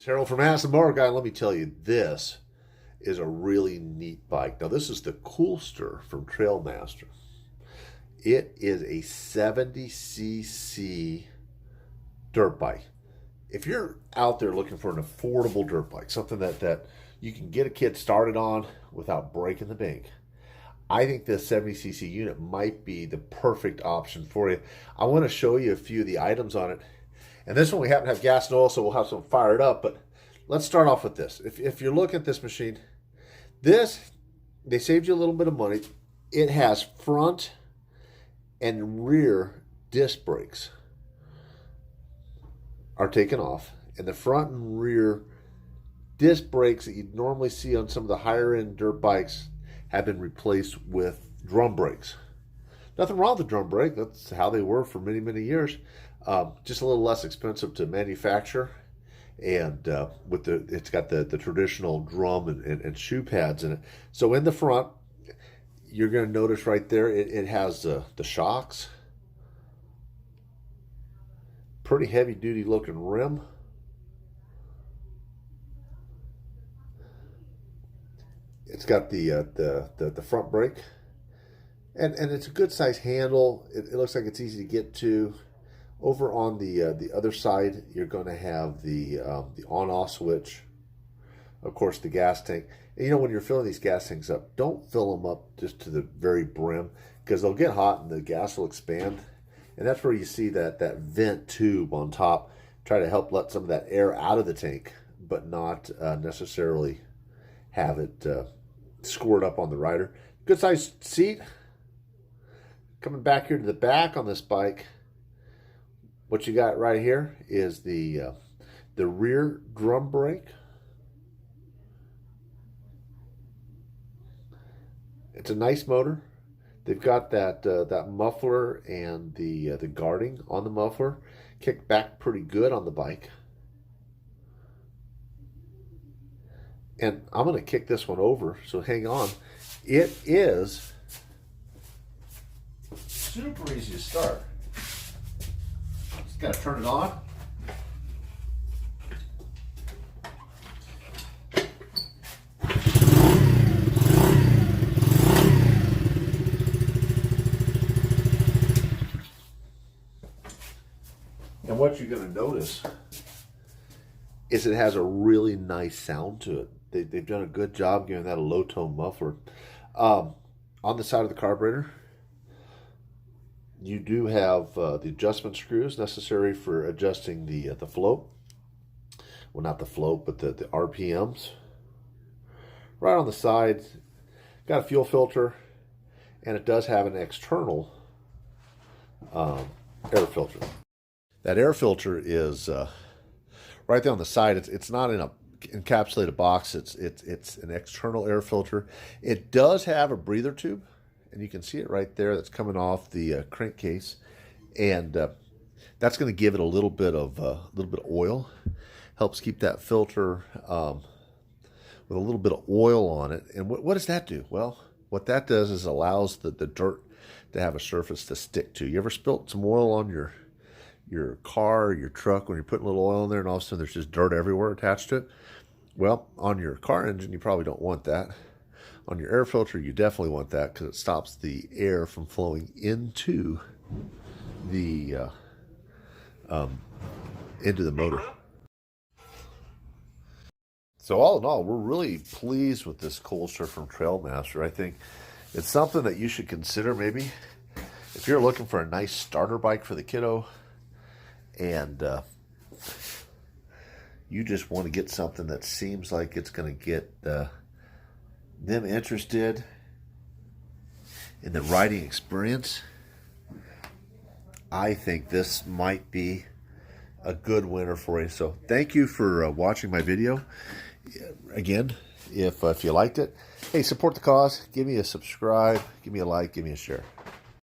Harold from Ask the Motor Guy. Let me tell you, this is a really neat bike. Now, this is the Coolster from Trailmaster. It is a 70cc dirt bike. If you're out there looking for an affordable dirt bike, something that you can get a kid started on without breaking the bank, I think this 70cc unit might be the perfect option for you. I want to show you a few of the items on it. And this one we happen to have gas and oil, so we'll have some fired up. But let's start off with this. If you're looking at this machine, they saved you a little bit of money. It has front and rear disc brakes are taken off. And the front and rear disc brakes that you'd normally see on some of the higher end dirt bikes have been replaced with drum brakes. Nothing wrong with the drum brake. That's how they were for many, many years. Just a little less expensive to manufacture, and it's got the traditional drum and shoe pads in it. So in the front, you're going to notice right there it has the shocks, pretty heavy duty looking rim. It's got the front brake, and it's a good size handle. It looks like it's easy to get to. Over on the other side, you're going to have the on-off switch. Of course, the gas tank. And, you know, when you're filling these gas tanks up, don't fill them up just to the very brim, because they'll get hot and the gas will expand. And that's where you see that vent tube on top. Try to help let some of that air out of the tank, but not necessarily have it squirt up on the rider. Good sized seat. Coming back here to the back on this bike, what you got right here is the rear drum brake. It's a nice motor. They've got that muffler and the guarding on the muffler kicked back pretty good on the bike. And I'm going to kick this one over, so hang on. It is super easy to start. Just got to turn it on. And what you're going to notice is it has a really nice sound to it. They've done a good job giving that a low-tone muffler. On the side of the carburetor, you do have the adjustment screws necessary for adjusting the float. Well, not the float, but the RPMs. Right on the side, got a fuel filter, and it does have an external air filter. That air filter is right there on the side. It's not in a encapsulated box. It's an external air filter. It does have a breather tube, and you can see it right there. That's coming off the crankcase, and that's going to give it a little bit of oil. Helps keep that filter with a little bit of oil on it. And what does that do? Well, what that does is allows the dirt to have a surface to stick to. You ever spilt some oil on your car or your truck when you're putting a little oil in there, and all of a sudden there's just dirt everywhere attached to it? Well, on your car engine, you probably don't want that. On your air filter, you definitely want that, because it stops the air from flowing into the motor. So all in all, we're really pleased with this Coolster from Trailmaster. I think it's something that you should consider, maybe if you're looking for a nice starter bike for the kiddo, and you just want to get something that seems like it's going to get them interested in the riding experience. I think this might be a good winner for you. So thank you for watching my video. Again, if you liked it, hey, support the cause. Give me a subscribe, give me a like, give me a share.